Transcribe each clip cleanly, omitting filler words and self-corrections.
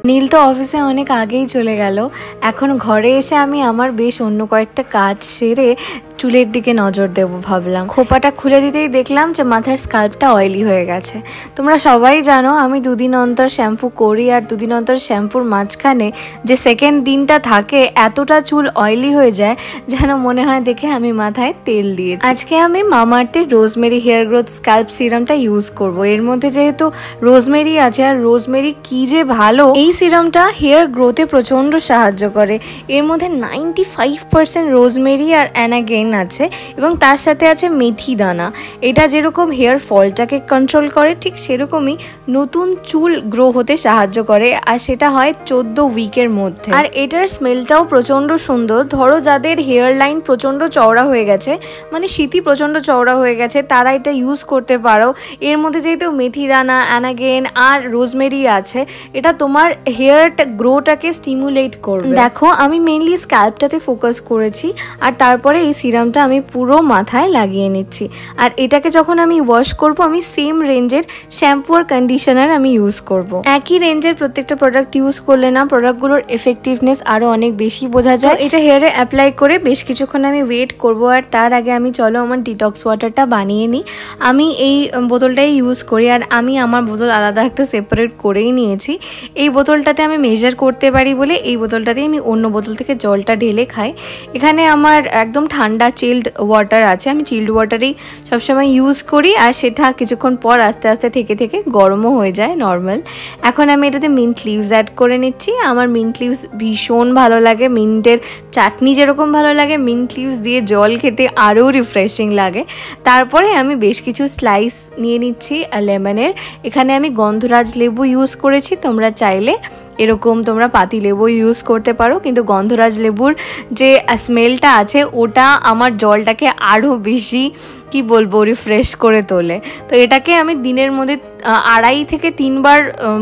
নীল তো অফিসে অনেক আগেই চলে গেল। এখন ঘরে এসে আমি আমার বেশ অন্য কয়েকটা কাজ সেরে চুলের দিকে নজর দেব ভাবলাম। খোপাটা খুলে দিতেই দেখলাম যে মাথার স্কাল্পটা অয়েলি হয়ে গেছে। তোমরা সবাই জানো আমি দুদিন অন্তর শ্যাম্পু করি, আর দুদিন অন্তর শ্যাম্পুর মাঝখানে যে সেকেন্ড দিনটা থাকে এতটা চুল অয়েলি হয়ে যায় যেন মনে হয় দেখে আমি মাথায় তেল দিয়েছি। আজকে আমি মামাআর্থের রোজমেরি হেয়ার গ্রোথ স্কাল্প সিরামটা ইউজ করব। এর মধ্যে যেহেতু রোজমেরি আছে, আর রোজমেরি কি যে ভালো, এই সিরামটা হেয়ার গ্রোথে প্রচণ্ড সাহায্য করে। এর মধ্যে 95% রোজমেরি আর অ্যানাগেন আছে, এবং তার সাথে আছে মেথি দানা। এটা যেরকম হেয়ার ফলটাকে কন্ট্রোল করে, ঠিক সেরকমই নতুন চুল গ্রো হতে সাহায্য করে, আর সেটা হয় 14 উইকের মধ্যে। আর এটার স্মেলটাও প্রচণ্ড সুন্দর। ধরো যাদের হেয়ার লাইন প্রচণ্ড চওড়া হয়ে গেছে, মানে শীতই প্রচণ্ড চওড়া হয়ে গেছে, তারা এটা ইউজ করতে পারো। এর মধ্যে যেহেতু মেথি দানা, অ্যানাগেন আর রোজমেরি আছে, এটা তোমার হেয়ার গ্রোটাকে স্টিমুলেট করবে। দেখো আমি মেইনলি স্ক্যাল্পটাতে ফোকাস করেছি, আর তারপরে এই সিরামটা আমি পুরো মাথায় লাগিয়ে নিচ্ছি। আর এটাকে যখন আমি ওয়াশ করব, আমি সেম রেঞ্জের শ্যাম্পু আর কন্ডিশনার আমি ইউজ করব। একই রেঞ্জের প্রত্যেকটা প্রোডাক্ট ইউজ করলে না প্রোডাক্টগুলোর এফেক্টিভনেস আরও অনেক বেশি বোঝা যায়। এটা হেয়ারে অ্যাপ্লাই করে বেশ কিছুক্ষণ আমি ওয়েট করব, আর তার আগে আমি চলো আমার ডিটক্স ওয়াটারটা বানিয়ে নিই। আমি এই বোতলটাই ইউজ করি, আর আমি আমার বোতল আলাদা একটা সেপারেট করেই নিয়েছি। এই বোতলটাতে আমি মেজার করতে পারি বলে এই বোতলটাতে আমি অন্য বোতল থেকে জলটা ঢেলে খাই। এখানে আমার একদম ঠান্ডা চিল্ড ওয়াটার আছে, আমি চিল্ড ওয়াটারই সবসময় ইউজ করি, আর সেটা কিছুক্ষণ পর আস্তে আস্তে থেকে থেকে গরমও হয়ে যায় নর্মাল। এখন আমি এটাতে মিন্ট লিভস অ্যাড করে নিচ্ছি। আমার মিন্ট লিভস ভীষণ ভালো লাগে। মিন্টের চাটনি যেরকম ভালো লাগে, মিন্ট লিভস দিয়ে জল খেতে আরও রিফ্রেশিং লাগে। তারপরে আমি বেশ কিছু স্লাইস নিয়ে নিচ্ছি লেমনের। এখানে আমি গন্ধরাজ লেবু ইউজ করেছি, তোমরা চাইলে এরকম তোমরা পাতি লেবু ইউজ করতে পারো, কিন্তু গন্ধরাজ লেবুর যে স্মেলটা আছে ওটা আমার জলটাকে আরও বেশি কি বলবো রিফ্রেশ করে তোলে। তো এটাকে আমি দিনের মধ্যে 2.5 থেকে 3 বার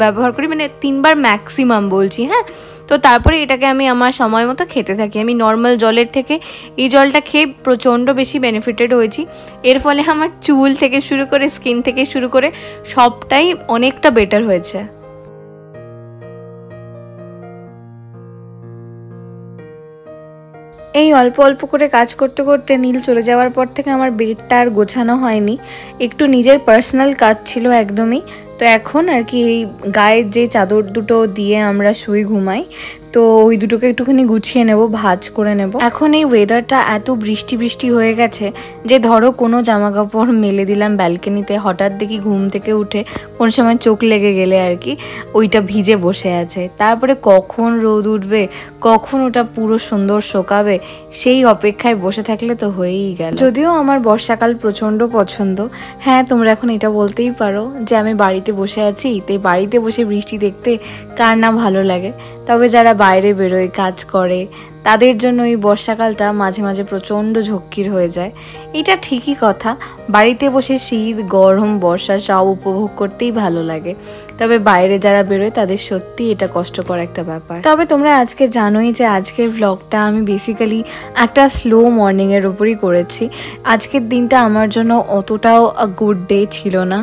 ব্যবহার করি, মানে 3 বার ম্যাক্সিমাম বলছি, হ্যাঁ। তো তারপরে এটাকে আমি আমার সময় মতো খেতে থাকি। আমি নর্মাল জলের থেকে এই জলটা খেয়ে প্রচণ্ড বেশি বেনিফিটেড হয়েছি। এর ফলে আমার চুল থেকে শুরু করে স্কিন থেকে শুরু করে সবটাই অনেকটা বেটার হয়েছে। এই অল্প অল্প করে কাজ করতে করতে নীল চলে যাওয়ার পর থেকে আমার বেডটা আর গোছানো হয়নি। একটু নিজের পার্সোনাল কাজ ছিল একদমই। তো এখন আর কি এই গায়ের যে চাদর দুটো দিয়ে আমরা শুই ঘুমাই, তো ওই দুটোকে একটুখানি গুছিয়ে নেব, ভাঁজ করে নেব। এখন এই ওয়েদারটা এত বৃষ্টি বৃষ্টি হয়ে গেছে যে ধরো কোনো জামা কাপড় মেলে দিলাম ব্যালকনিতে, হঠাৎ দেখি ঘুম থেকে উঠে কোন সময় চোখ লেগে গেলে আর কি ওইটা ভিজে বসে আছে। তারপরে কখন রোদ উঠবে, কখন ওটা পুরো সুন্দর শোকাবে, সেই অপেক্ষায় বসে থাকলে তো হয়েই গেল। যদিও আমার বর্ষাকাল প্রচণ্ড পছন্দ। হ্যাঁ, তোমরা এখন এটা বলতেই পারো যে আমি বাড়িতে বসে আছি, তাই বাড়িতে বসে বৃষ্টি দেখতে কার না ভালো লাগে। তবে যারা বাইরে বেরোয়, কাজ করে, তাদের জন্য এই বর্ষাকালটা মাঝে মাঝে প্রচণ্ড ঝক্কির হয়ে যায়। এটা ঠিকই কথা, বাড়িতে বসে শীত, গরম, বর্ষা সব উপভোগ করতেই ভালো লাগে। তবে বাইরে যারা বেরোয় তাদের সত্যি এটা কষ্টকর একটা ব্যাপার। তবে তোমরা আজকে জানোই যে আজকের ভ্লগটা আমি বেসিক্যালি একটা স্লো মর্নিংয়ের উপরই করেছি। আজকের দিনটা আমার জন্য অতটাও গুড ডে ছিল না।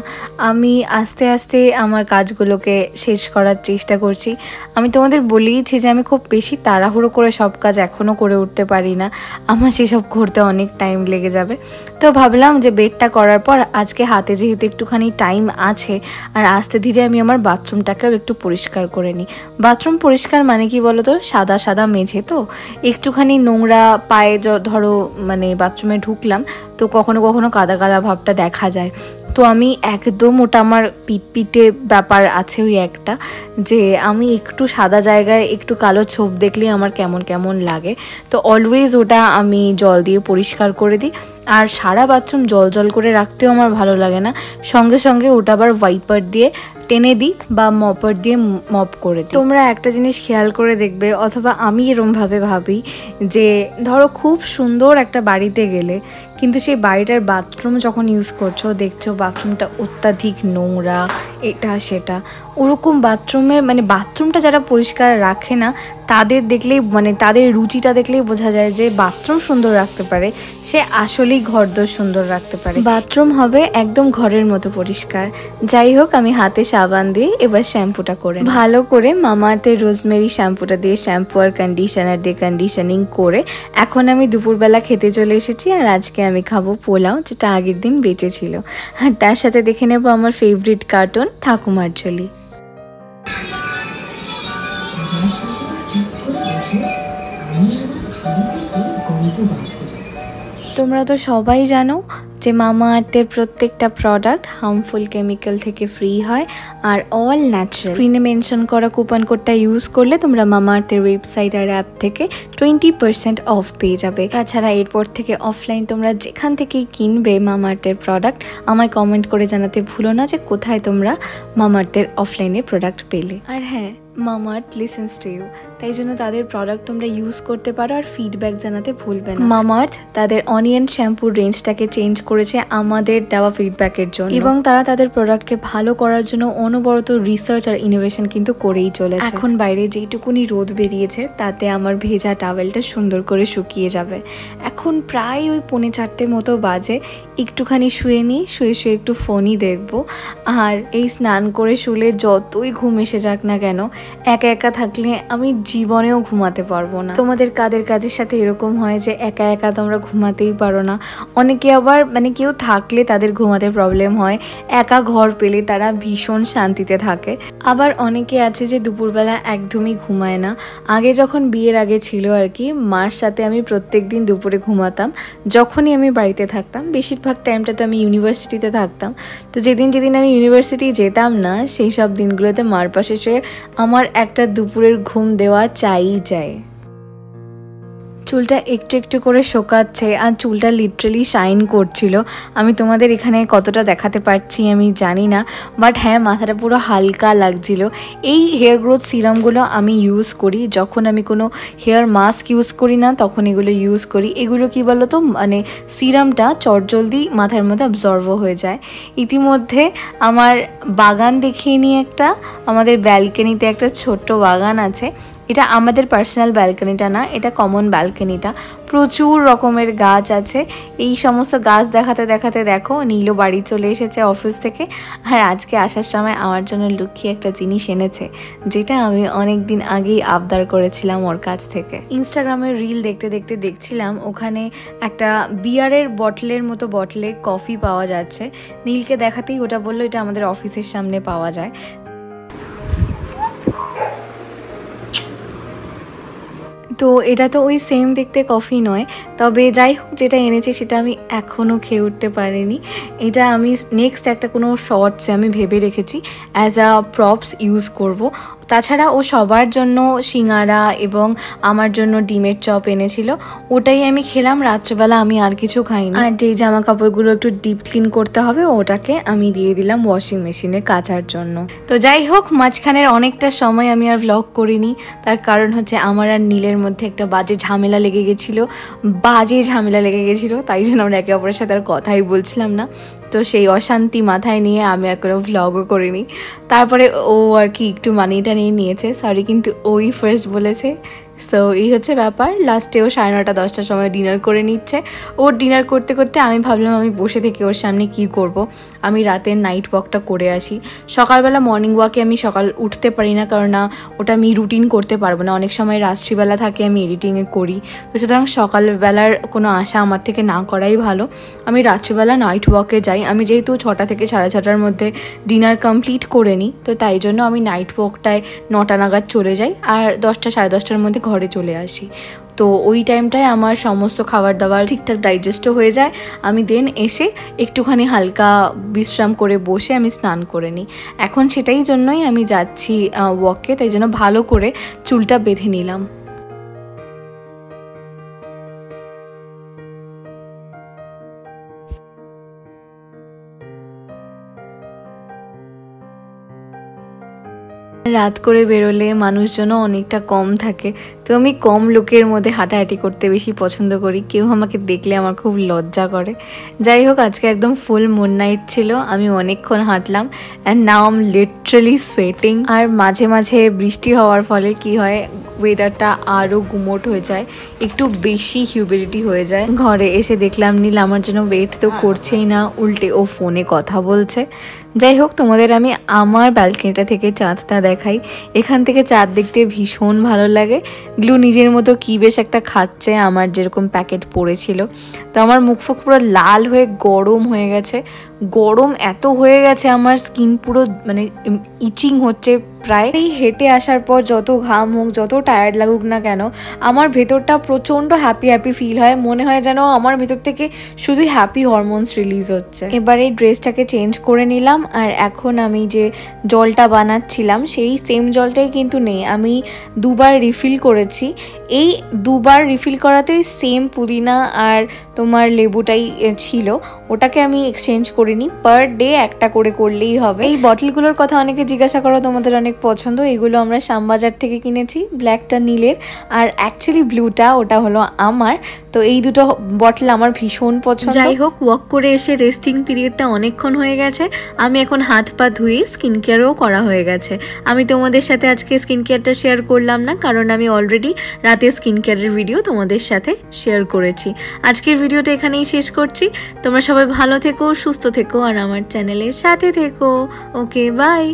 আমি আস্তে আস্তে আমার কাজগুলোকে শেষ করার চেষ্টা করছি। আমি তোমাদের বলেইছি যে আমি খুব বেশি তাড়াহুড়ো করে সব কাজ এখনও করে উঠতে পারি না, আমার সেসব করতে অনেক টাইম লেগে যাবে। তো ভাবলাম যে বেডটা করার পর আজকে হাতে যেহেতু একটুখানি টাইম আছে, আর আস্তে ধীরে আমি আমার বাথরুমটাকেও একটু পরিষ্কার করে নিই। বাথরুম পরিষ্কার মানে কি বলো তো, সাদা সাদা মেঝে, তো একটুখানি নোংরা পায়ে ধরো মানে বাথরুমে ঢুকলাম তো কখনো কখনো কাদা কাদা ভাবটা দেখা যায়। তো আমি একদম ওটা আমার পিটপিটে ব্যাপার আছে ওই একটা, যে আমি একটু সাদা জায়গায় একটু কালো ছোপ দেখলেই আমার কেমন কেমন লাগে। তো অলওয়েজ ওটা আমি জল দিয়ে পরিষ্কার করে দিই। আর সারা বাথরুম জল জল করে রাখতেও আমার ভালো লাগে না, সঙ্গে সঙ্গে ওটা আবার ওয়াইপার দিয়ে টেনে দিই বা মপার দিয়ে মপ করে দিই। তোমরা একটা জিনিস খেয়াল করে দেখবে, অথবা আমি এরমভাবে ভাবি যে ধরো খুব সুন্দর একটা বাড়িতে গেলে কিন্তু সেই বাড়িটার বাথরুম যখন ইউজ করছো দেখছো বাথরুমটা অত্যাধিক নোংরা এটা সেটা। ওরকম বাথরুমের মানে বাথরুমটা যারা পরিষ্কার রাখে না তাদের দেখলেই মানে তাদের রুচিটা দেখলেই বোঝা যায় যে বাথরুম সুন্দর রাখতে পারে সে আসলেই ঘরদোর সুন্দর রাখতে পারে। বাথরুম হবে একদম ঘরের মতো পরিষ্কার। যাই হোক, আমি হাতে সাবান দিয়ে এবার শ্যাম্পুটা করে ভালো করে মামাআর্থের রোজমেরি শ্যাম্পুটা দিয়ে শ্যাম্পু আর কন্ডিশনার দিয়ে কন্ডিশনিং করে এখন আমি দুপুরবেলা খেতে চলে এসেছি। আর আজকে আমি খাবো পোলাও, যেটা আগের দিন বেঁচে ছিল। আর তার সাথে দেখে নেবো আমার ফেভারিট কার্টুন ঠাকুমার ঝুলি। তোমরা তো সবাই জানো যে মামাআর্থের প্রত্যেকটা প্রোডাক্ট হার্মফুল কেমিক্যাল থেকে ফ্রি হয় আর অল ন্যাচারাল। স্ক্রিনে মেনশন করা কুপন কোডটা ইউজ করলে তোমরা মামাআর্থের ওয়েবসাইট আর অ্যাপ থেকে 20% অফ পেয়ে যাবে। তাছাড়া এরপর থেকে অফলাইন তোমরা যেখান থেকেই কিনবে মামাআর্থের প্রোডাক্ট আমায় কমেন্ট করে জানাতে ভুলো না যে কোথায় তোমরা মামাআর্থের অফলাইনে প্রোডাক্ট পেলে। আর হ্যাঁ, মামাআর্থ লিসেন্স টু ইউ, তাই জন্য তাদের প্রোডাক্ট তোমরা ইউজ করতে পারো আর ফিডব্যাক জানাতে ভুলবে না। মামাআর্থ তাদের অনিয়ন শ্যাম্পুর রেঞ্জটাকে চেঞ্জ করেছে আমাদের দেওয়া ফিডব্যাকের জন্য, এবং তারা তাদের প্রোডাক্টকে ভালো করার জন্য অনবরত রিসার্চ আর ইনোভেশন কিন্তু করেই চলেছে। এখন বাইরে যেইটুকুনি রোদ বেরিয়েছে তাতে আমার ভেজা টাওয়েলটা সুন্দর করে শুকিয়ে যাবে। এখন প্রায় ওই 3:45 মতো বাজে। একটুখানি শুয়ে নিই, শুয়ে শুয়ে একটু ফোনই দেখবো। আর এই স্নান করে শুলে যতই ঘুম এসে যাক না কেন, একা একা থাকলে আমি জীবনেও ঘুমাতে পারবো না। তোমাদের কাদের সাথে এরকম হয় যে একা একা তোমরা ঘুমাতেই পারো না? অনেকে আবার মানে কেউ থাকলে তাদের ঘুমাতে প্রবলেম হয়, একা ঘর পেলে তারা ভীষণ শান্তিতে থাকে। আবার অনেকে আছে যে দুপুরবেলা একদমই ঘুমায় না। আগে যখন বিয়ের আগে ছিল আর কি, মার সাথে আমি প্রত্যেক দিন দুপুরে ঘুমাতাম যখনই আমি বাড়িতে থাকতাম। বেশিরভাগ টাইমটা তো আমি ইউনিভার্সিটিতে থাকতাম। তো যেদিন আমি ইউনিভার্সিটি যেতাম না সেই সব দিনগুলোতে মার পাশে শুয়ে আমার একটা দুপুরের ঘুম দেওয়া চাই। চুলটা একটু একটু করে শোকাচ্ছে আর চুলটা লিটারালি শাইন করছিল। আমি তোমাদের এখানে কতটা দেখাতে পারছি আমি জানি না, বাট হ্যাঁ, মাথাটা পুরো হালকা লাগছিল। এই হেয়ার গ্রোথ সিরামগুলো আমি ইউজ করি যখন আমি কোনো হেয়ার মাস্ক ইউজ করি না, তখন এগুলো ইউজ করি। এগুলো কী বলো তো, মানে সিরামটা চটজলদি মাথার মধ্যে অবজর্ভ হয়ে যায়। ইতিমধ্যে আমার বাগান দেখিয়ে নিয়ে একটা, আমাদের ব্যালকনিতে একটা ছোট্ট বাগান আছে। এটা আমাদের পার্সোনাল ব্যালকনিটা না, এটা কমন ব্যালকনিটা। প্রচুর রকমের গাছ আছে। এই সমস্ত গাছ দেখাতে দেখো নীলও বাড়ি চলে এসেছে অফিস থেকে। আর আজকে আসার সময় আমার জন্য লক্ষ্মী একটা জিনিস এনেছে, যেটা আমি অনেক দিন আগেই আবদার করেছিলাম ওর কাছ থেকে। ইনস্টাগ্রামের রিল দেখতে দেখছিলাম ওখানে একটা বিয়ারের বটলের মতো বটলে কফি পাওয়া যাচ্ছে। নীলকে দেখাতেই ওটা বললো এটা আমাদের অফিসের সামনে পাওয়া যায়। তো এটা তো ওই সেম দেখতে কফি নয়, তবে যাই হোক যেটা এনেছি সেটা আমি এখনও খেয়ে উঠতে পারিনি। এটা আমি নেক্সট একটা কোনো শর্টসে আমি ভেবে রেখেছি অ্যাজ আ প্রপস ইউজ করব। তাছাড়া ও সবার জন্য সিঙ্গারা এবং আমার জন্য ডিমের চপ এনেছিল, ওটাই আমি খেলাম। রাত্রেবেলা আমি আর কিছু খাইনি। আর যেই জামা কাপড়গুলো একটু ডিপ ক্লিন করতে হবে ওটাকে আমি দিয়ে দিলাম ওয়াশিং মেশিনে কাচার জন্য। তো যাই হোক, মাঝখানের অনেকটা সময় আমি আর ভ্লগ করিনি, তার কারণ হচ্ছে আমার আর নীলের মধ্যে একটা বাজে ঝামেলা লেগে গেছিলো, তাই জন্য আমরা একে অপরের সাথে আর কথাই বলছিলাম না। তো সেই অশান্তি মাথায় নিয়ে আমি আর কোনো ভ্লগও করিনি। তারপরে ও আর কি একটু মানিটা নিয়েছে, সরি, কিন্তু ওই ফার্স্ট বলেছে। সো এই হচ্ছে ব্যাপার। লাস্টে ও 9:30-10টার সময় ডিনার করে নিচ্ছে। ওর ডিনার করতে করতে আমি ভাবলাম আমি বসে থেকে ওর সামনে কি করব। আমি রাতের নাইট ওয়াকটা করে আসি। সকালবেলা মর্নিং ওয়াকে আমি সকাল উঠতে পারি না, কারণ না ওটা আমি রুটিন করতে পারবো না। অনেক সময় রাত্রিবেলা থাকে আমি এডিটিংয়ে করি, তো সুতরাং সকালবেলার কোনো আশা আমার থেকে না করাই ভালো। আমি রাত্রিবেলা নাইট ওয়াকে যাই। আমি যেহেতু 6টা থেকে 6:30টার মধ্যে ডিনার কমপ্লিট করে নিই, তো তাই জন্য আমি নাইট ওয়াকটায় 9টা নাগাদ চলে যাই আর 10টা 10:30টার মধ্যে ঘরে চলে আসি। তো ওই টাইমটায় আমার সমস্ত খাবার দাবার ঠিকঠাক ডাইজেস্টও হয়ে যায়। আমি দেন এসে একটুখানি হালকা বিশ্রাম করে বসে আমি স্নান করে নিই। এখন সেটাই জন্যই আমি যাচ্ছি ওয়াকে, তাই জন্য ভালো করে চুলটা বেঁধে নিলাম। রাত করে বেরোলে মানুষজনও অনেকটা কম থাকে, তো আমি কম লোকের মধ্যে হাঁটাহাঁটি করতে বেশি পছন্দ করি। কেউ আমাকে দেখলে আমার খুব লজ্জা করে। যাই হোক, আজকে একদম ফুল মুন নাইট ছিল, আমি অনেকক্ষণ হাঁটলাম and now I am literally sweating. আর মাঝে মাঝে বৃষ্টি হওয়ার ফলে কি হয়, ওয়েদারটা আরও গুমোট হয়ে যায়, একটু বেশি হিউমিডিটি হয়ে যায়। ঘরে এসে দেখলাম নীল আমার জন্য ওয়েট তো করছেই না, উল্টে ও ফোনে কথা বলছে। যাই হোক, তোমাদের আমি আমার ব্যালকনিটা থেকে চাঁদটা দেখাই। এখান থেকে চাঁদ দেখতে ভীষণ ভালো লাগে। গ্লু নিজের মতো কি বেশ একটা খাচ্ছে, আমার যেরকম প্যাকেট পড়েছিল। তো আমার মুখ ফুক পুরো লাল হয়ে গরম হয়ে গেছে, গরম এত হয়ে গেছে আমার স্কিন পুরো মানে ইচিং হচ্ছে প্রায়। এই হেঁটে আসার পর যত ঘাম হোক, যত টায়ার্ড লাগুক না কেন, আমার ভেতরটা প্রচণ্ড হ্যাপি হ্যাপি ফিল হয়। মনে হয় যেন আমার ভেতর থেকে শুধু হ্যাপি হরমোনস রিলিজ হচ্ছে। এবার এই ড্রেসটাকে চেঞ্জ করে নিলাম, আর এখন আমি যে জলটা বানাচ্ছিলাম সেই সেম জলটাই কিন্তু নেই, আমি দুবার রিফিল করেছি। এই দুবার রিফিল করাতেই সেম পুদিনা আর তোমার লেবুটাই ছিল, ওটাকে আমি এক্সচেঞ্জ করিনি। পার ডে একটা করে করলেই হবে। এই বটলগুলোর কথা অনেকে জিজ্ঞাসা করো, তোমাদের অনেক পছন্দ। এগুলো আমরা শ্যামবাজার থেকে কিনেছি, ব্ল্যাকটা নীলের আর অ্যাকচুয়ালি ব্লুটা ওটা হলো আমার। তো এই দুটো বটল আমার ভীষণ পছন্দ। যাই হোক, ওয়াক করে এসে রেস্টিং পিরিয়ডটা অনেকক্ষণ হয়ে গেছে। আমি এখন হাত পা ধুয়ে স্কিন কেয়ারও করা হয়ে গেছে। আমি তোমাদের সাথে আজকে স্কিন কেয়ারটা শেয়ার করলাম না, কারণ আমি অলরেডি রাতে স্কিন কেয়ারের ভিডিও তোমাদের সাথে শেয়ার করেছি। আজকের ভিডিওটা এখানেই শেষ করছি। তোমরা সবাই ভালো থেকো, সুস্থ থেকো আর আমার চ্যানেলের সাথে থেকো। ওকে, বাই।